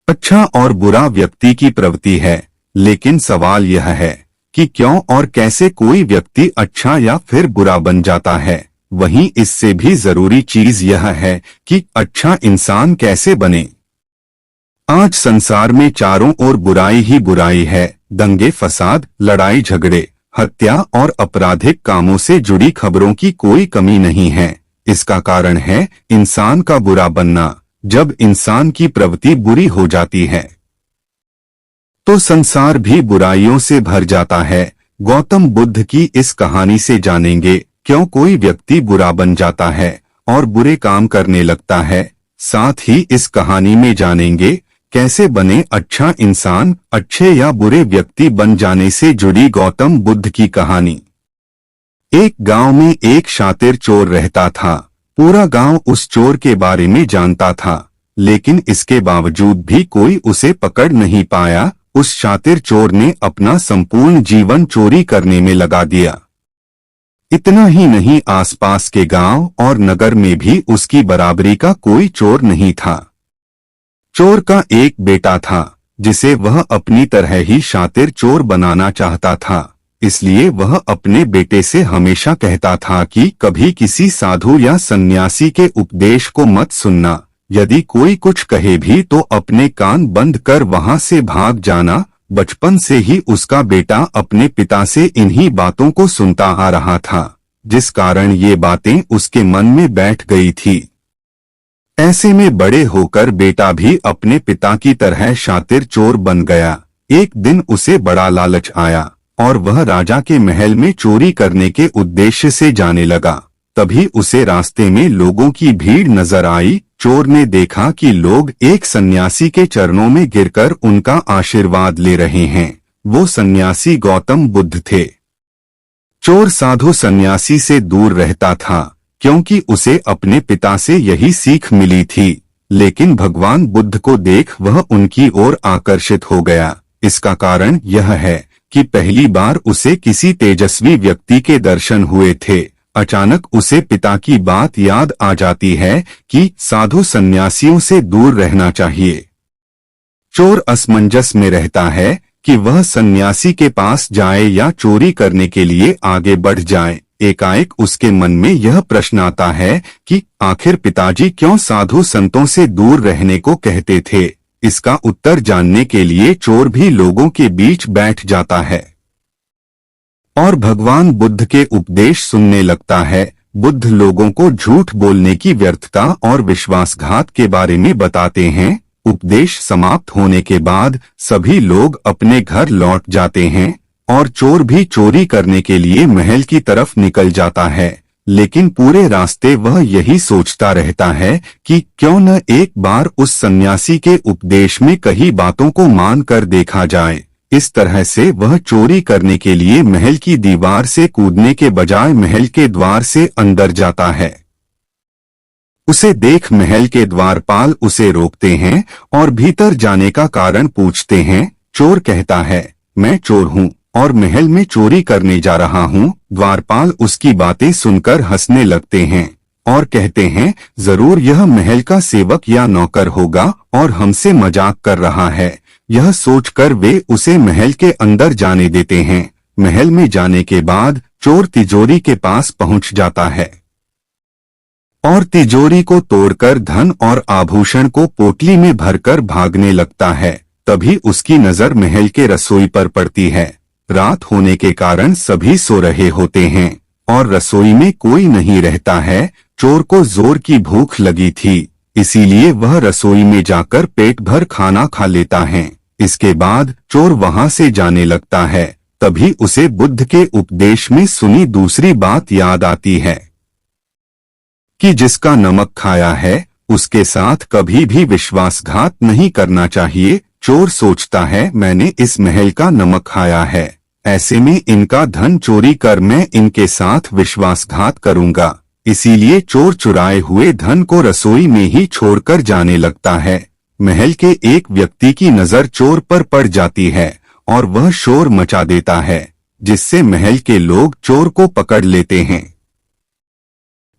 अच्छा और बुरा व्यक्ति की प्रवृत्ति है, लेकिन सवाल यह है कि क्यों और कैसे कोई व्यक्ति अच्छा या फिर बुरा बन जाता है। वहीं इससे भी जरूरी चीज यह है कि अच्छा इंसान कैसे बने। आज संसार में चारों ओर बुराई ही बुराई है। दंगे फसाद, लड़ाई झगड़े, हत्या और आपराधिक कामों से जुड़ी खबरों की कोई कमी नहीं है। इसका कारण है इंसान का बुरा बनना। जब इंसान की प्रवृत्ति बुरी हो जाती है तो संसार भी बुराइयों से भर जाता है। गौतम बुद्ध की इस कहानी से जानेंगे क्यों कोई व्यक्ति बुरा बन जाता है और बुरे काम करने लगता है। साथ ही इस कहानी में जानेंगे कैसे बने अच्छा इंसान। अच्छे या बुरे व्यक्ति बन जाने से जुड़ी गौतम बुद्ध की कहानी। एक गांव में एक शातिर चोर रहता था। पूरा गांव उस चोर के बारे में जानता था, लेकिन इसके बावजूद भी कोई उसे पकड़ नहीं पाया। उस शातिर चोर ने अपना संपूर्ण जीवन चोरी करने में लगा दिया। इतना ही नहीं, आसपास के गांव और नगर में भी उसकी बराबरी का कोई चोर नहीं था। चोर का एक बेटा था जिसे वह अपनी तरह ही शातिर चोर बनाना चाहता था। इसलिए वह अपने बेटे से हमेशा कहता था कि कभी किसी साधु या सन्यासी के उपदेश को मत सुनना। यदि कोई कुछ कहे भी तो अपने कान बंद कर वहां से भाग जाना। बचपन से ही उसका बेटा अपने पिता से इन्हीं बातों को सुनता आ रहा था, जिस कारण ये बातें उसके मन में बैठ गई थी। ऐसे में बड़े होकर बेटा भी अपने पिता की तरह शातिर चोर बन गया। एक दिन उसे बड़ा लालच आया और वह राजा के महल में चोरी करने के उद्देश्य से जाने लगा। तभी उसे रास्ते में लोगों की भीड़ नजर आई। चोर ने देखा कि लोग एक सन्यासी के चरणों में गिरकर उनका आशीर्वाद ले रहे हैं। वो सन्यासी गौतम बुद्ध थे। चोर साधु सन्यासी से दूर रहता था क्योंकि उसे अपने पिता से यही सीख मिली थी, लेकिन भगवान बुद्ध को देख वह उनकी ओर आकर्षित हो गया। इसका कारण यह है कि पहली बार उसे किसी तेजस्वी व्यक्ति के दर्शन हुए थे। अचानक उसे पिता की बात याद आ जाती है कि साधु सन्यासियों से दूर रहना चाहिए। चोर असमंजस में रहता है कि वह सन्यासी के पास जाए या चोरी करने के लिए आगे बढ़ जाए। एकाएक उसके मन में यह प्रश्न आता है कि आखिर पिताजी क्यों साधु संतों से दूर रहने को कहते थे। इसका उत्तर जानने के लिए चोर भी लोगों के बीच बैठ जाता है और भगवान बुद्ध के उपदेश सुनने लगता है। बुद्ध लोगों को झूठ बोलने की व्यर्थता और विश्वासघात के बारे में बताते हैं। उपदेश समाप्त होने के बाद सभी लोग अपने घर लौट जाते हैं और चोर भी चोरी करने के लिए महल की तरफ निकल जाता है। लेकिन पूरे रास्ते वह यही सोचता रहता है कि क्यों न एक बार उस सन्यासी के उपदेश में कही बातों को मान कर देखा जाए। इस तरह से वह चोरी करने के लिए महल की दीवार से कूदने के बजाय महल के द्वार से अंदर जाता है। उसे देख महल के द्वारपाल उसे रोकते हैं और भीतर जाने का कारण पूछते हैं। चोर कहता है, मैं चोर हूँ और महल में चोरी करने जा रहा हूँ। द्वारपाल उसकी बातें सुनकर हंसने लगते हैं और कहते हैं, जरूर यह महल का सेवक या नौकर होगा और हमसे मजाक कर रहा है। यह सोचकर वे उसे महल के अंदर जाने देते हैं। महल में जाने के बाद चोर तिजोरी के पास पहुंच जाता है और तिजोरी को तोड़कर धन और आभूषण को पोटली में भरकर भागने लगता है। तभी उसकी नजर महल के रसोई पर पड़ती है। रात होने के कारण सभी सो रहे होते हैं और रसोई में कोई नहीं रहता है। चोर को जोर की भूख लगी थी, इसीलिए वह रसोई में जाकर पेट भर खाना खा लेता है। इसके बाद चोर वहां से जाने लगता है। तभी उसे बुद्ध के उपदेश में सुनी दूसरी बात याद आती है कि जिसका नमक खाया है उसके साथ कभी भी विश्वासघात नहीं करना चाहिए। चोर सोचता है, मैंने इस महल का नमक खाया है, ऐसे में इनका धन चोरी कर मैं इनके साथ विश्वासघात करूंगा। इसीलिए चोर चुराए हुए धन को रसोई में ही छोड़कर जाने लगता है। महल के एक व्यक्ति की नजर चोर पर पड़ जाती है और वह शोर मचा देता है, जिससे महल के लोग चोर को पकड़ लेते हैं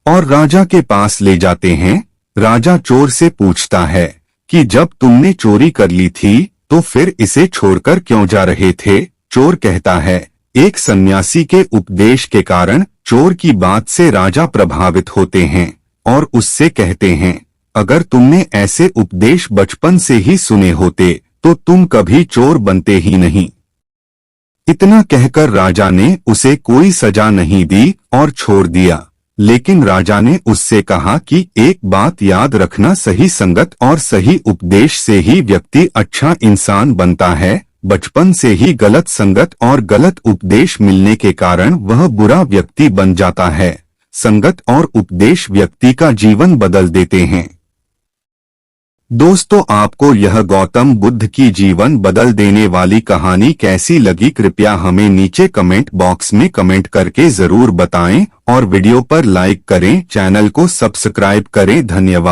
और राजा के पास ले जाते हैं। राजा चोर से पूछता है कि जब तुमने चोरी कर ली थी तो फिर इसे छोड़कर क्यों जा रहे थे। चोर कहता है, एक सन्यासी के उपदेश के कारण चोर की बात से राजा प्रभावित होते हैं और उससे कहते हैं, अगर तुमने ऐसे उपदेश बचपन से ही सुने होते तो तुम कभी चोर बनते ही नहीं। इतना कहकर राजा ने उसे कोई सजा नहीं दी और छोड़ दिया। लेकिन राजा ने उससे कहा कि एक बात याद रखना, सही संगत और सही उपदेश से ही व्यक्ति अच्छा इंसान बनता है। बचपन से ही गलत संगत और गलत उपदेश मिलने के कारण वह बुरा व्यक्ति बन जाता है। संगत और उपदेश व्यक्ति का जीवन बदल देते हैं। दोस्तों, आपको यह गौतम बुद्ध की जीवन बदल देने वाली कहानी कैसी लगी, कृपया हमें नीचे कमेंट बॉक्स में कमेंट करके जरूर बताएं और वीडियो पर लाइक करें, चैनल को सब्सक्राइब करें। धन्यवाद।